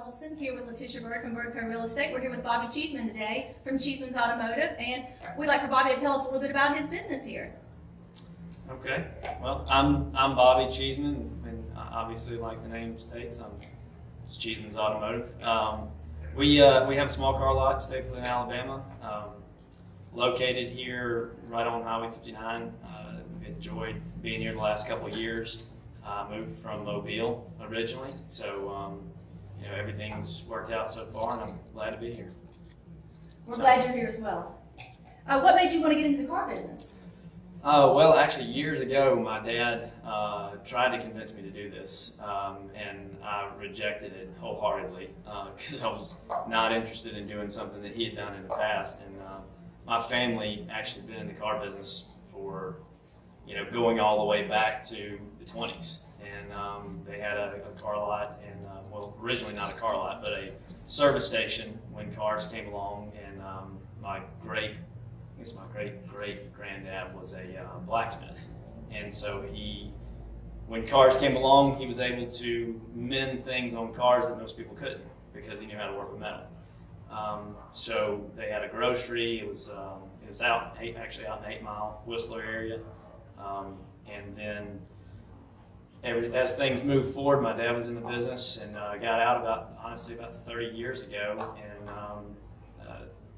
Olson here with Letitia Bird from Bird Co. Real Estate. We're here with Bobby Cheeseman today from Cheeseman's Automotive, and we'd like for Bobby to tell us a little bit about his business here. Okay. Well, I'm Bobby Cheeseman, and obviously, like the name states, I'm Cheeseman's Automotive. We have a small car lot in Stapleton, Alabama, located here right on Highway 59. Enjoyed being here the last couple of years. Moved from Mobile originally, so everything's worked out so far, and I'm glad to be here. We're glad you're here as well. What made you want to get into the car business? Well, actually, years ago, my dad tried to convince me to do this, and I rejected it wholeheartedly because I was not interested in doing something that he had done in the past. And my family actually been in the car business for, going all the way back to the 20s. And they had a car lot, and originally not a car lot, but a service station when cars came along. And my great granddad was a blacksmith, and so when cars came along, he was able to mend things on cars that most people couldn't because he knew how to work with metal. So they had a grocery. It was out in 8 Mile Whistler area, and then as things moved forward, my dad was in the business and got out about 30 years ago, and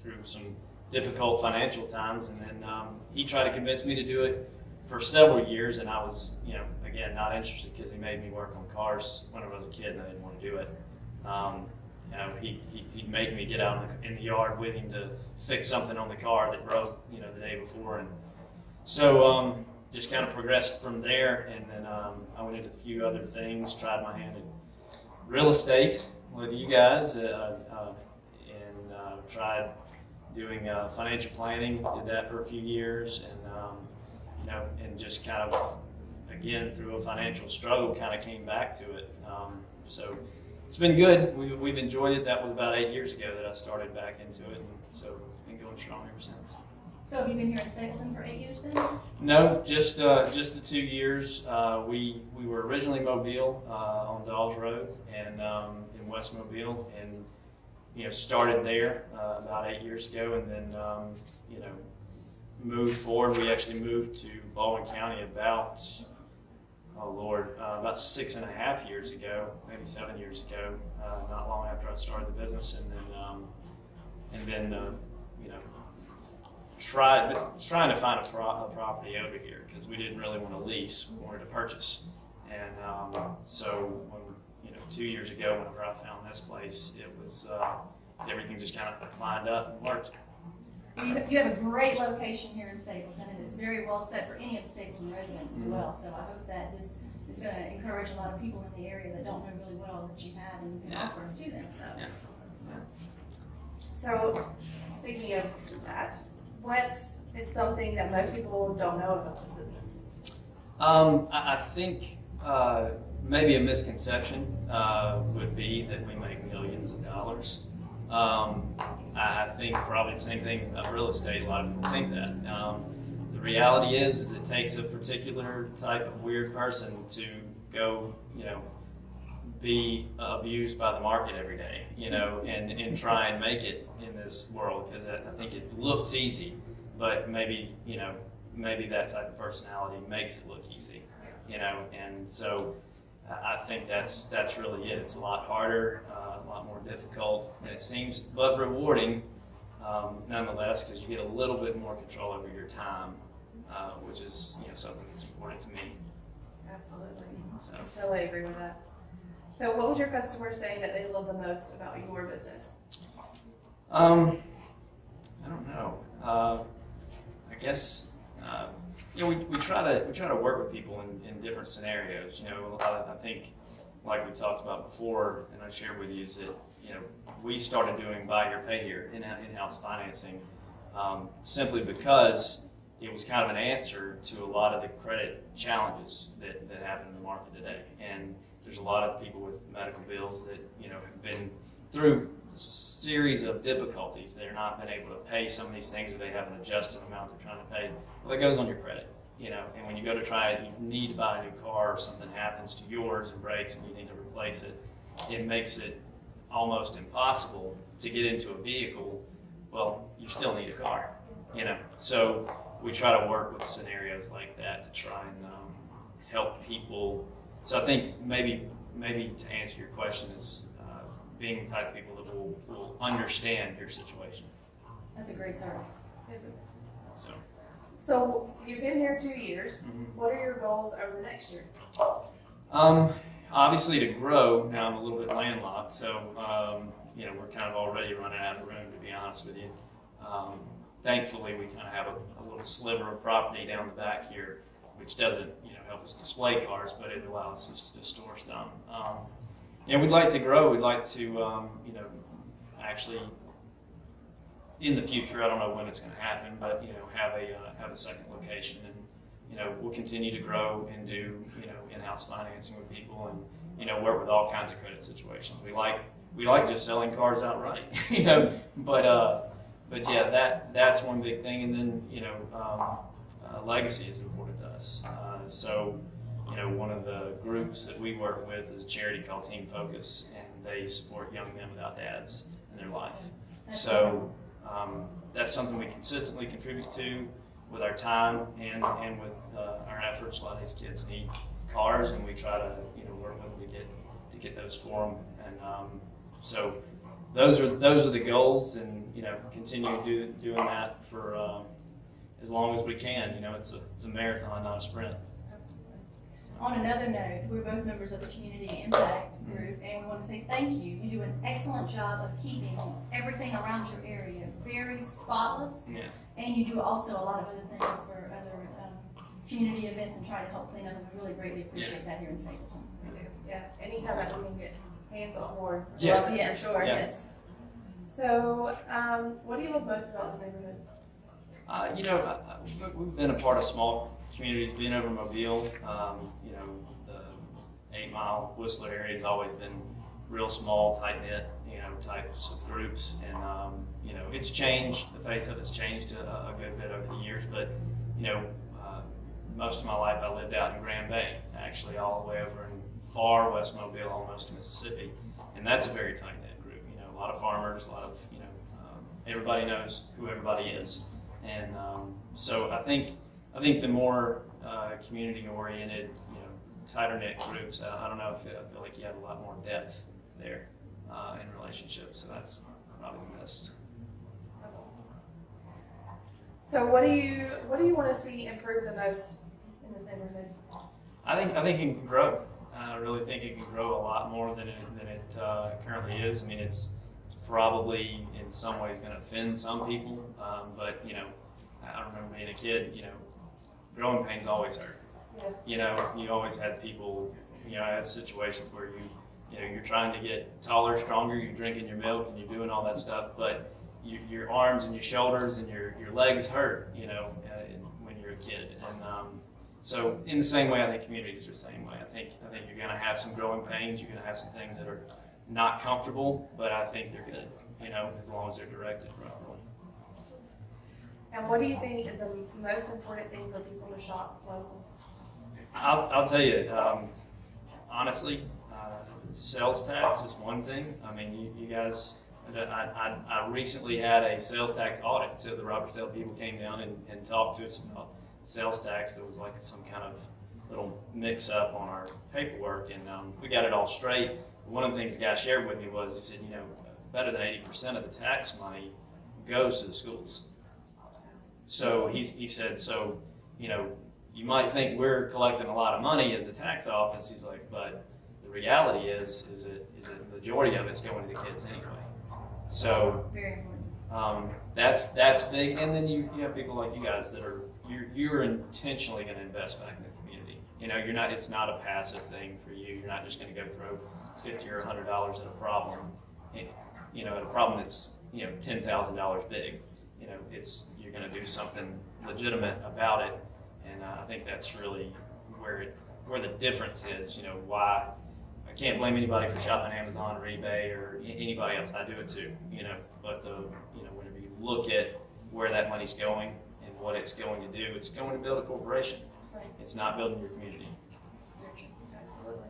through some difficult financial times, and then he tried to convince me to do it for several years, and I was, again, not interested because he made me work on cars when I was a kid, and I didn't want to do it. He'd make me get out in the yard with him to fix something on the car that broke, the day before, and so just kind of progressed from there, and then I went into a few other things, tried my hand at real estate with you guys, and tried doing financial planning, did that for a few years, and and just kind of, again, through a financial struggle, kind of came back to it. So it's been good. We've enjoyed it. That was about 8 years ago that I started back into it, and so it's been going strong ever since. So have you been here in Stapleton for 8 years then? No, just the 2 years. We were originally Mobile on Dawes Road and in West Mobile, and started there about 8 years ago, and then moved forward. We actually moved to Baldwin County about 6.5 years ago, maybe 7 years ago. Not long after I started the business, and then trying to find a property over here because we didn't really want to lease, we wanted to purchase, and so when 2 years ago, whenever I found this place, it was everything just kind of lined up and worked. You have a great location here in Stapleton, and it's very well set for any of the Stapleton residents as well. So I hope that this is going to encourage a lot of people in the area that don't know really well that you have and can offer to them. So. Yeah. So, speaking of that, what is something that most people don't know about this business? I think maybe a misconception would be that we make millions of dollars. I think probably the same thing about real estate. A lot of people think that. The reality is it takes a particular type of weird person to go, be abused by the market every day, and try and make it in this world, because I think it looks easy, but maybe that type of personality makes it look easy, and so I think that's really it. It's a lot harder, a lot more difficult than it seems, but rewarding nonetheless, because you get a little bit more control over your time, which is something that's important to me. Absolutely. So. Totally agree with that. So what would your customers say that they love the most about your business? I don't know. I guess we try to work with people in different scenarios. I think, like we talked about before, and I shared with you, is that we started doing buy here, pay here, in-house financing, simply because it was kind of an answer to a lot of the credit challenges that happen in the market today. And there's a lot of people with medical bills that have been through series of difficulties. They're not been able to pay some of these things, or they have an adjusted amount they're trying to pay. Well, that goes on your credit, and when you go to try it, you need to buy a new car, or something happens to yours and breaks and you need to replace it. It makes it almost impossible to get into a vehicle, well, you still need a car, you know. So we try to work with scenarios like that to try and help people. So I think maybe to answer your question is being the type of people that will understand your situation. That's a great service. Isn't it? So you've been here 2 years. What are your goals over the next year? Obviously to grow. Now I'm a little bit landlocked, so you know, we're kind of already running out of room, to be honest with you. Thankfully, we kind of have a little sliver of property down the back here, which doesn't, you know, help us display cars, but it allows us to store some. And we'd like to grow. We'd like to, you know, actually in the future. I don't know when it's going to happen, but you know, have a second location, and you know, we'll continue to grow and do, you know, in-house financing with people, and you know, work with all kinds of credit situations. We like just selling cars outright, you know, but yeah, that's one big thing, and then you know, legacy is important to us. So you know, one of the groups that we work with is a charity called Team Focus, and they support young men without dads in their life. So that's something we consistently contribute to with our time and with our efforts. A lot of these kids need cars, and we try to, you know, work with them to get those for them. And so those are the goals, and you know, continue doing that for as long as we can. You know, it's a marathon, not a sprint. On another note, we're both members of the Community Impact Group, and we want to say thank you. You do an excellent job of keeping everything around your area very spotless, and you do also a lot of other things for other community events and try to help clean up, and we really greatly appreciate that here in Stapleton. Yeah, anytime I can get hands on board, Yeah. love it Yes, for sure. yes. So, what do you love most about this neighborhood? You know, we've been a part of small communities, being over Mobile. You know, the 8 Mile Whistler area has always been real small, tight knit, you know, types of groups, and you know, it's changed. The face of it's changed a good bit over the years, but you know, most of my life I lived out in Grand Bay, actually all the way over in far west Mobile, almost to Mississippi, and that's a very tight knit group. You know, a lot of farmers, a lot of, you know, everybody knows who everybody is, and so I think the more community-oriented, you know, tighter-knit groups, I don't know, I feel like you have a lot more depth there in relationships, so that's probably the best. That's awesome. So, what do you want to see improve the most in this neighborhood? I think it can grow. I really think it can grow a lot more than it currently is. I mean, it's probably in some ways going to offend some people, but you know, I remember being a kid. You know, growing pains always hurt. Yeah. You know, you always had people. You know, I had situations where you know, you're trying to get taller, stronger. You're drinking your milk and you're doing all that stuff, but your arms and your shoulders and your legs hurt. You know, when you're a kid, and so in the same way, I think communities are the same way. I think you're going to have some growing pains. You're going to have some things that are not comfortable, but I think they're good. You know, as long as they're directed properly. And what do you think is the most important thing for people to shop local? I'll tell you, honestly, sales tax is one thing. I mean, you guys, I recently had a sales tax audit. So the Robertsdale people came down and talked to us about sales tax. There was like some kind of little mix up on our paperwork, and we got it all straight. One of the things the guy shared with me was, he said, you know, better than 80% of the tax money goes to the schools. So he said, so, you know, you might think we're collecting a lot of money as a tax office. He's like, but the reality is that the majority of it's going to the kids anyway. So Very important. that's big. And then you have people like you guys that are you're intentionally going to invest back in the community. You know, it's not a passive thing for you. You're not just going to go throw $50 or $100 at a problem. You know, at a problem that's, you know, $10,000 big. You know, you're going to do something legitimate about it, and I think that's really where the difference is. You know, why I can't blame anybody for shopping Amazon or eBay or anybody else. I do it too. You know, but whenever you look at where that money's going and what it's going to do, it's going to build a corporation. Right. It's not building your community. Absolutely.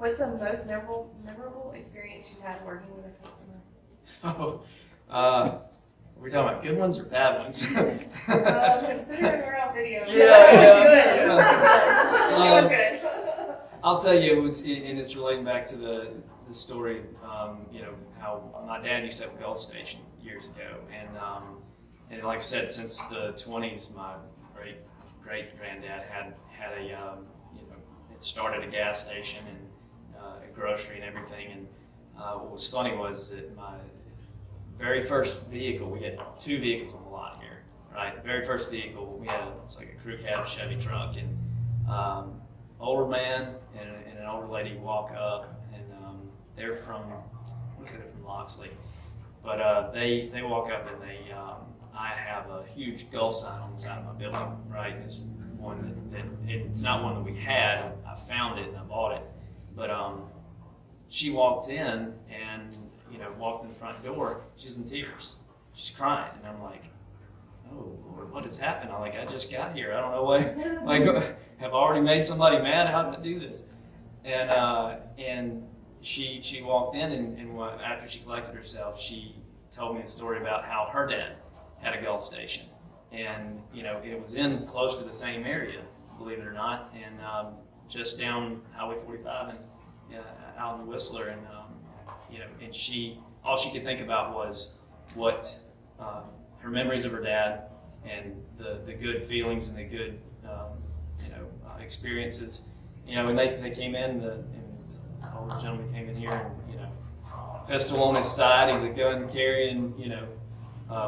What's the most memorable experience you've had working with a customer? Are we talking about good ones or bad ones? Considering we're on video. Yeah, Good. Good. I'll tell you, and it's relating back to the story, how my dad used to have a Gulf station years ago, and like I said, since the 20s, my great granddad had it started a gas station and a grocery and everything. And what was funny was that my very first vehicle, we had 2 vehicles on the lot here, right? The very first vehicle we had, it was like a crew cab Chevy truck, and older man and an older lady walk up, and they're from, I think they're from Loxley, but they walk up and I have a huge Gulf sign on the side of my building, right? It's one that it's not one that we had. I found it and I bought it, but she walked in and walked in the front door. She's in tears. She's crying, and I'm like, oh Lord, what has happened? I just got here. I don't know what. Have I already made somebody mad? How did I do this? And she walked in, and after she collected herself, she told me the story about how her dad had a Gulf station, and it was in close to the same area, believe it or not, and just down Highway 45 and out in the Whistler, and and all she could think about was what her memories of her dad and the good feelings and the good experiences, and they came in, the older gentleman came in here, and pistol on his side, he's a gun carrying,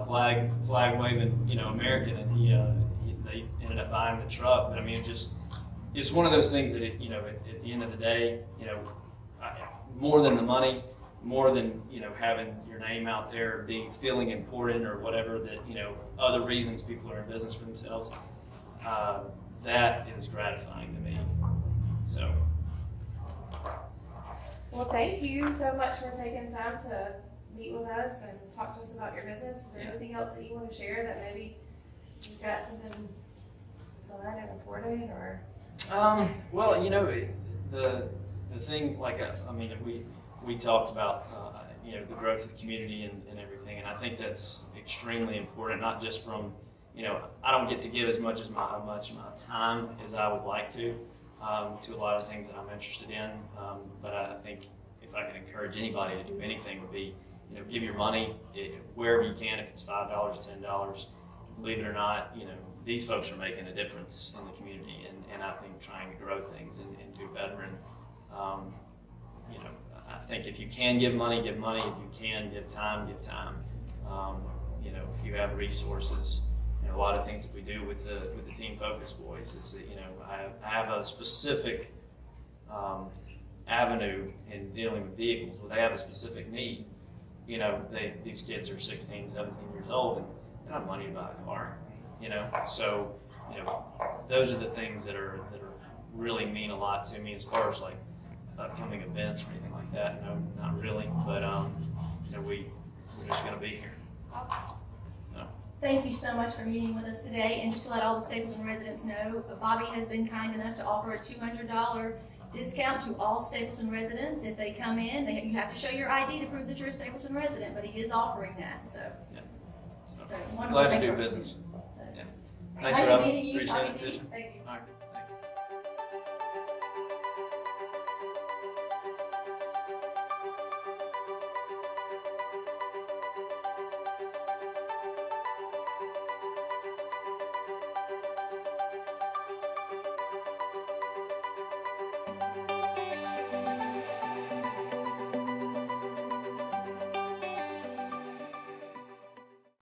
flag waving, American, and they ended up buying the truck. But I mean, it's one of those things that at the end of the day, more than the money, more than having your name out there, feeling important or whatever, that other reasons people are in business for themselves, that is gratifying to me. So. Well, thank you so much for taking time to meet with us and talk to us about your business. Is there anything else that you want to share that maybe you've got something fun and important, or? Well, the thing, we talked about the growth of the community and everything, and I think that's extremely important. Not just from I don't get to give as much of my time as I would like to a lot of things that I'm interested in, but I think if I can encourage anybody to do anything, would be give your money wherever you can. If it's $5, $10, believe it or not, these folks are making a difference in the community, and I think trying to grow things and do better. And I think if you can give money, give money. If you can give time, give time. If you have resources, a lot of things that we do with the Team Focus boys is that I have a specific avenue in dealing with vehicles where they have a specific need. These kids are 16, 17 years old, and they don't have money to buy a car. So those are the things that really mean a lot to me as far as like upcoming events or anything like that. No, not really, but we're just going to be here. Awesome. Thank you so much for meeting with us today. And just to let all the Stapleton residents know, Bobby has been kind enough to offer a $200 discount to all Stapleton residents. If they come in, you have to show your ID to prove that you're a Stapleton resident, but he is offering that. So, glad to do business. So. Yeah. Nice Thank you, Robin. meeting you. Appreciate it. Thank you. All right.